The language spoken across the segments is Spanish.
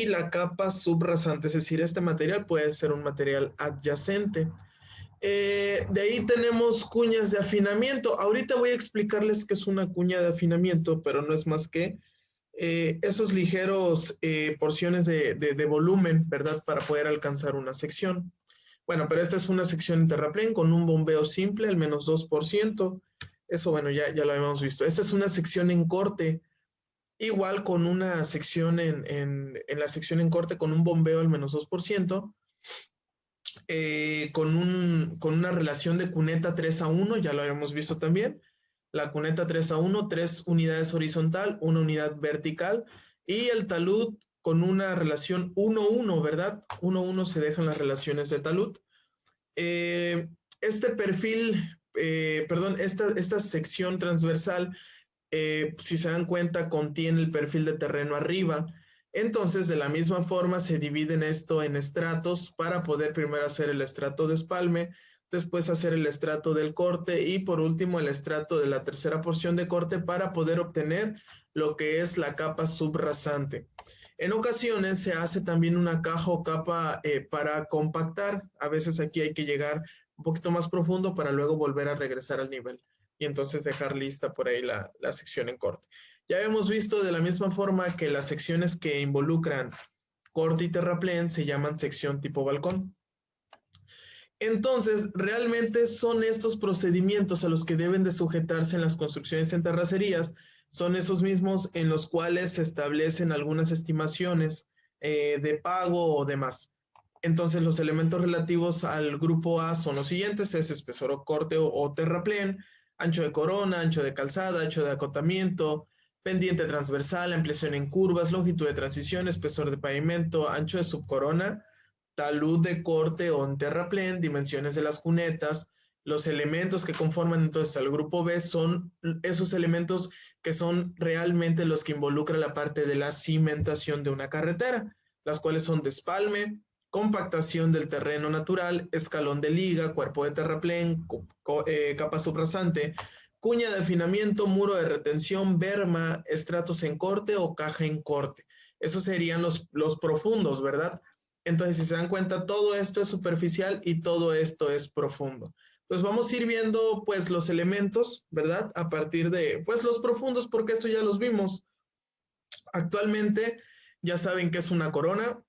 y la capa subrasante, es decir, este material puede ser un material adyacente. De ahí tenemos cuñas de afinamiento. Ahorita voy a explicarles qué es una cuña de afinamiento, pero no es más que esos ligeros porciones de volumen, ¿verdad? Para poder alcanzar una sección. Bueno, pero esta es una sección en terraplén con un bombeo simple, al menos 2%. Eso, bueno, ya lo habíamos visto. Esta es una sección en corte, igual con una sección en la sección en corte con un bombeo al menos 2%, con una relación de cuneta 3:1, ya lo habíamos visto también. La cuneta 3:1, 3 unidades horizontal, una unidad vertical, y el talud con una relación 1:1, ¿verdad? 1:1 se dejan las relaciones de talud. Este perfil, perdón, esta sección transversal, si se dan cuenta, contiene el perfil de terreno arriba. Entonces, de la misma forma, se dividen esto en estratos para poder primero hacer el estrato de espalme, después hacer el estrato del corte y por último el estrato de la tercera porción de corte para poder obtener lo que es la capa subrasante. En ocasiones se hace también una caja o capa para compactar. A veces aquí hay que llegar un poquito más profundo para luego volver a regresar al nivel y entonces dejar lista por ahí la sección en corte. Ya hemos visto de la misma forma que las secciones que involucran corte y terraplén se llaman sección tipo balcón. Entonces, realmente son estos procedimientos a los que deben de sujetarse en las construcciones en terracerías, son esos mismos en los cuales se establecen algunas estimaciones de pago o demás. Entonces, los elementos relativos al grupo A son los siguientes: es espesor o corte o terraplén, ancho de corona, ancho de calzada, ancho de acotamiento, pendiente transversal, ampliación en curvas, longitud de transición, espesor de pavimento, ancho de subcorona, talud de corte o en terraplén, dimensiones de las cunetas. Los elementos que conforman entonces al grupo B son esos elementos que son realmente los que involucran la parte de la cimentación de una carretera, las cuales son despalme, compactación del terreno natural, escalón de liga, cuerpo de terraplén, capa subrasante, cuña de afinamiento, muro de retención, berma, estratos en corte o caja en corte. Esos serían los profundos, ¿verdad? Entonces, si se dan cuenta, todo esto es superficial y todo esto es profundo. Pues vamos a ir viendo pues los elementos, ¿verdad? A partir de pues los profundos, porque esto ya los vimos. Actualmente ya saben que es una corona,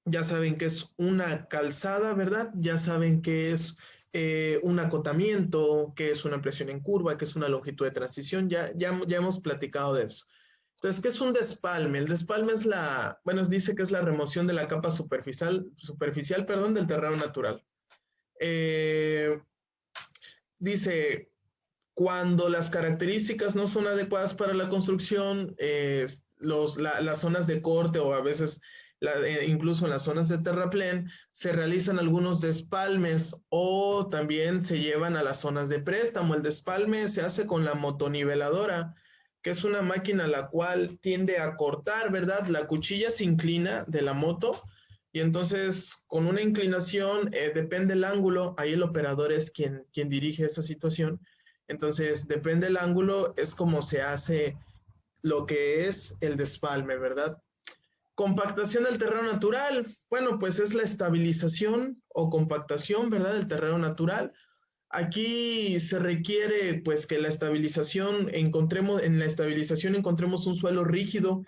ya saben que es una calzada, ¿verdad? Ya saben que es un acotamiento, que es una ampliación en curva, que es una longitud de transición, ya hemos platicado de eso. Entonces, ¿qué es un despalme? El despalme es bueno, dice que es la remoción de la capa superficial, perdón, del terreno natural. Eh, Dice, cuando las características no son adecuadas para la construcción, las zonas de corte o a veces incluso en las zonas de terraplén se realizan algunos despalmes o también se llevan a las zonas de préstamo. El despalme se hace con la motoniveladora, que es una máquina la cual tiende a cortar, ¿verdad? La cuchilla se inclina de la moto y entonces con una inclinación, depende el ángulo, ahí el operador es quien dirige esa situación. Entonces, depende del ángulo, es como se hace lo que es el despalme, ¿verdad? Compactación del terreno natural. Bueno, pues es la estabilización o compactación, ¿verdad? Del terreno natural. Aquí se requiere, pues, que en la estabilización encontremos un suelo rígido,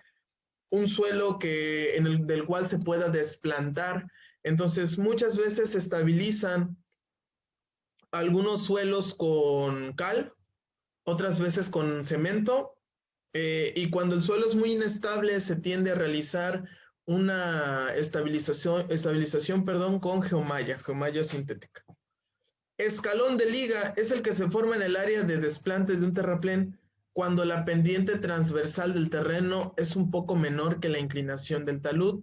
un suelo del cual se pueda desplantar. Entonces, muchas veces se estabilizan algunos suelos con cal, otras veces con cemento, y cuando el suelo es muy inestable se tiende a realizar una estabilización, perdón, con geomalla sintética. Escalón de liga es el que se forma en el área de desplante de un terraplén cuando la pendiente transversal del terreno es un poco menor que la inclinación del talud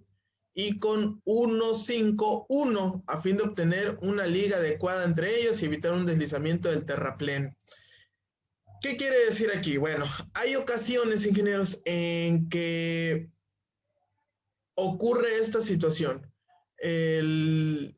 y con 1,5,1 a fin de obtener una liga adecuada entre ellos y evitar un deslizamiento del terraplén. ¿Qué quiere decir aquí? Bueno, hay ocasiones, ingenieros, en que ocurre esta situación. El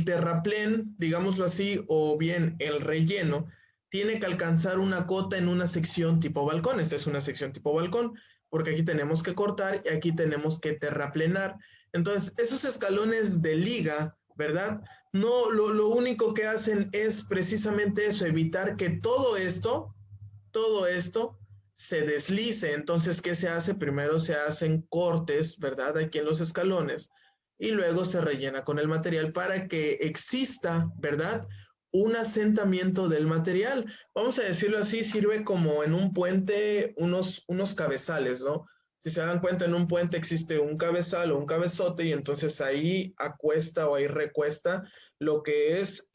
terraplén, digámoslo así, o bien el relleno, tiene que alcanzar una cota en una sección tipo balcón. Esta es una sección tipo balcón, porque aquí tenemos que cortar y aquí tenemos que terraplenar. Entonces, esos escalones de liga, ¿verdad? No, lo único que hacen es precisamente eso, evitar que todo esto se deslice. Entonces, ¿qué se hace? Primero se hacen cortes, ¿verdad? Aquí en los escalones y luego se rellena con el material para que exista, ¿verdad? Un asentamiento del material. Vamos a decirlo así, sirve como en un puente unos cabezales, ¿no? Si se dan cuenta, en un puente existe un cabezal o un cabezote y entonces ahí acuesta o ahí recuesta lo que es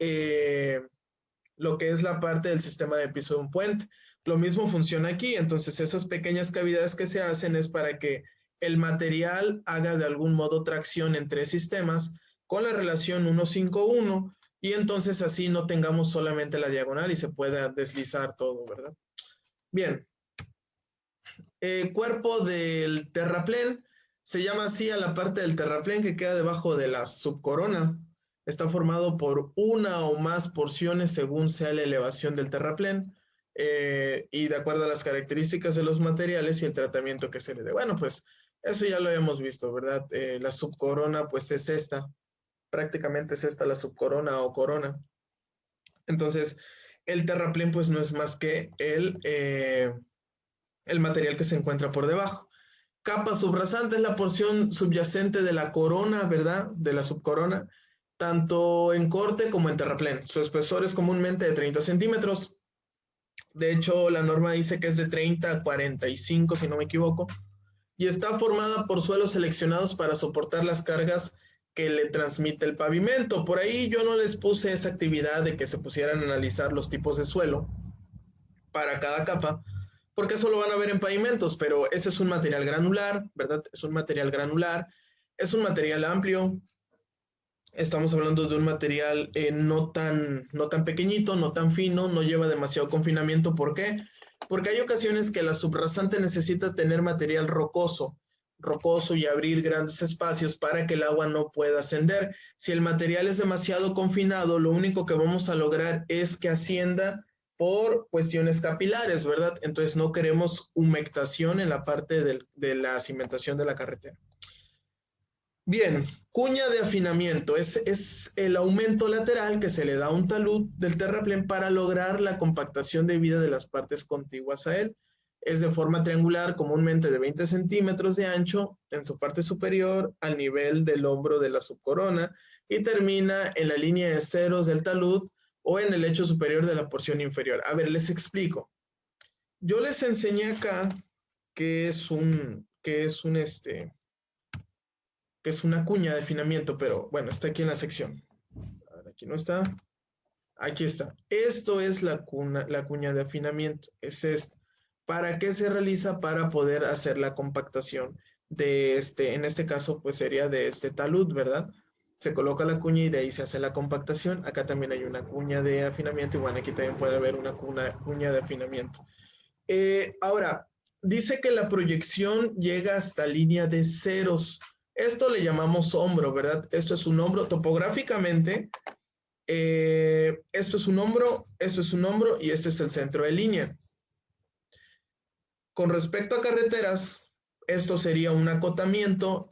la parte del sistema de piso de un puente. Lo mismo funciona aquí, entonces esas pequeñas cavidades que se hacen es para que el material haga de algún modo tracción entre sistemas con la relación 1,5,1 y entonces así no tengamos solamente la diagonal y se pueda deslizar todo, ¿verdad? Bien, cuerpo del terraplén, se llama así a la parte del terraplén que queda debajo de la subcorona. Está formado por una o más porciones según sea la elevación del terraplén y de acuerdo a las características de los materiales y el tratamiento que se le dé. Bueno, pues eso ya lo hemos visto, ¿verdad? La subcorona pues es esta, prácticamente es esta la subcorona o corona. Entonces, el terraplén pues no es más que el material que se encuentra por debajo. Capa subrasante es la porción subyacente de la corona, ¿verdad? De la subcorona, tanto en corte como en terraplén. Su espesor es comúnmente de 30 centímetros. De hecho, la norma dice que es de 30 a 45, si no me equivoco. Y está formada por suelos seleccionados para soportar las cargas que le transmite el pavimento. Por ahí yo no les puse esa actividad de que se pusieran a analizar los tipos de suelo para cada capa, porque eso lo van a ver en pavimentos, pero ese es un material granular, ¿verdad? Es un material granular, es un material amplio, estamos hablando de un material no tan pequeñito, no tan fino, no lleva demasiado confinamiento. ¿Por qué? Porque hay ocasiones que la subrasante necesita tener material rocoso y abrir grandes espacios para que el agua no pueda ascender. Si el material es demasiado confinado, lo único que vamos a lograr es que ascienda por cuestiones capilares, ¿verdad? Entonces no queremos humectación en la parte de la cimentación de la carretera. Bien, cuña de afinamiento es el aumento lateral que se le da a un talud del terraplén para lograr la compactación debida de las partes contiguas a él. Es de forma triangular, comúnmente de 20 centímetros de ancho en su parte superior al nivel del hombro de la subcorona y termina en la línea de ceros del talud o en el lecho superior de la porción inferior. A ver, les explico. Yo les enseñé acá que es una cuña de afinamiento, pero bueno, está aquí en la sección. A ver, aquí no está. Aquí está. Esto es la cuña de afinamiento. Es esta. ¿Para qué se realiza? Para poder hacer la compactación de en este caso, pues sería de este talud, ¿verdad? Se coloca la cuña y de ahí se hace la compactación. Acá también hay una cuña de afinamiento y bueno, aquí también puede haber una cuña de afinamiento. Ahora, dice que la proyección llega hasta línea de ceros. Esto le llamamos hombro, ¿verdad? Esto es un hombro topográficamente. Esto es un hombro y este es el centro de línea. Con respecto a carreteras, esto sería un acotamiento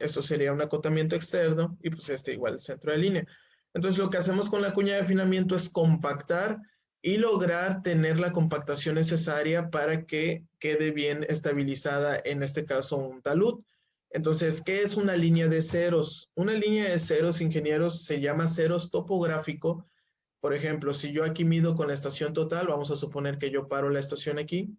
externo y pues este igual el centro de línea. Entonces lo que hacemos con la cuña de afinamiento es compactar y lograr tener la compactación necesaria para que quede bien estabilizada, en este caso un talud. Entonces, ¿qué es una línea de ceros? Una línea de ceros, ingenieros, se llama ceros topográfico. Por ejemplo, si yo aquí mido con la estación total, vamos a suponer que yo paro la estación aquí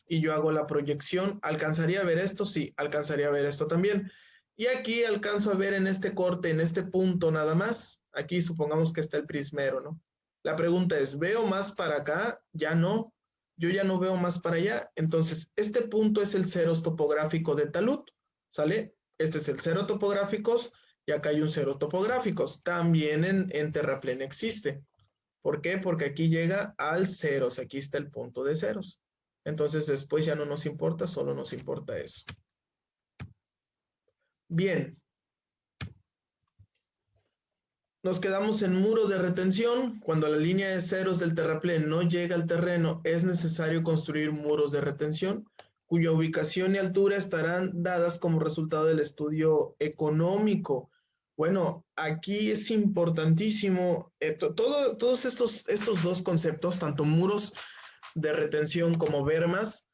y yo hago la proyección, ¿alcanzaría a ver esto? Sí, alcanzaría a ver esto también. Y aquí alcanzo a ver en este corte, en este punto nada más. Aquí supongamos que está el prismero, ¿no? La pregunta es, ¿veo más para acá? Ya no. Yo ya no veo más para allá. Entonces, este punto es el ceros topográfico de talud, ¿sale? Este es el cero topográficos y acá hay un cero topográficos. También en terraplén existe. ¿Por qué? Porque aquí llega al ceros. Aquí está el punto de ceros. Entonces después ya no nos importa, solo nos importa eso. Bien. Nos quedamos en muro de retención. Cuando la línea de ceros del terraplén no llega al terreno, es necesario construir muros de retención cuya ubicación y altura estarán dadas como resultado del estudio económico. Bueno, aquí es importantísimo todos estos dos conceptos, tanto muros de retención como bermas,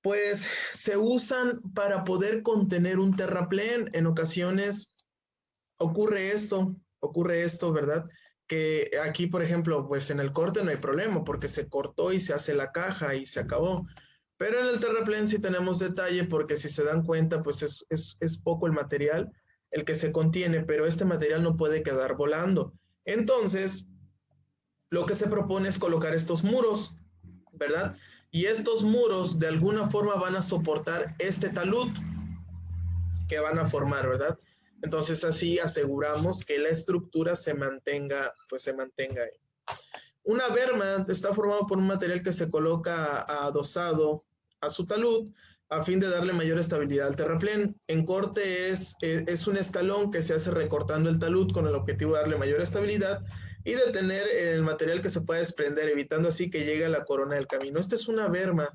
pues se usan para poder contener un terraplén. En ocasiones ocurre esto, ¿verdad? Que aquí, por ejemplo, pues en el corte no hay problema porque se cortó y se hace la caja y se acabó. Pero en el terraplén sí tenemos detalle porque si se dan cuenta, pues es poco el material el que se contiene, pero este material no puede quedar volando. Entonces, lo que se propone es colocar estos muros, ¿verdad? Y estos muros de alguna forma van a soportar este talud que van a formar, ¿verdad? Entonces así aseguramos que la estructura se mantenga, pues se mantenga ahí. Una berma está formado por un material que se coloca adosado a su talud a fin de darle mayor estabilidad al terraplén. En corte es un escalón que se hace recortando el talud con el objetivo de darle mayor estabilidad y detener el material que se pueda desprender, evitando así que llegue a la corona del camino. Esta es una berma.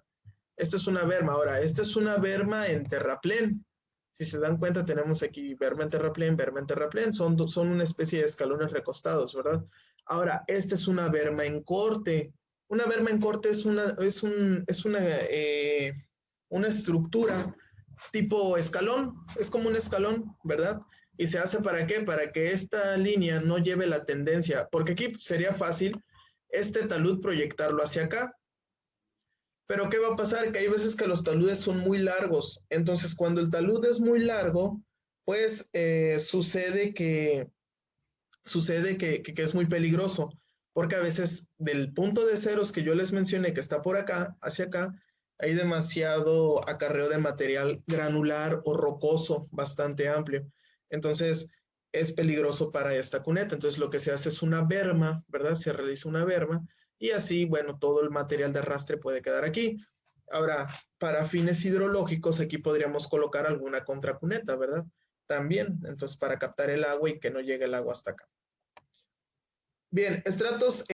Esta es una berma. Ahora, esta es una berma en terraplén. Si se dan cuenta, tenemos aquí berma en terraplén, berma en terraplén. Son una especie de escalones recostados, ¿verdad? Ahora, esta es una berma en corte. Una berma en corte es una estructura tipo escalón. Es como un escalón, ¿verdad? ¿Y se hace para qué? Para que esta línea no lleve la tendencia. Porque aquí sería fácil este talud proyectarlo hacia acá. Pero ¿qué va a pasar? Que hay veces que los taludes son muy largos. Entonces, cuando el talud es muy largo, pues sucede que es muy peligroso, porque a veces del punto de ceros que yo les mencioné, que está por acá, hacia acá, hay demasiado acarreo de material granular o rocoso bastante amplio. Entonces, es peligroso para esta cuneta. Entonces, lo que se hace es una berma, ¿verdad? Se realiza una berma y así, bueno, todo el material de arrastre puede quedar aquí. Ahora, para fines hidrológicos, aquí podríamos colocar alguna contracuneta, ¿verdad? También, entonces, para captar el agua y que no llegue el agua hasta acá. Bien, estratos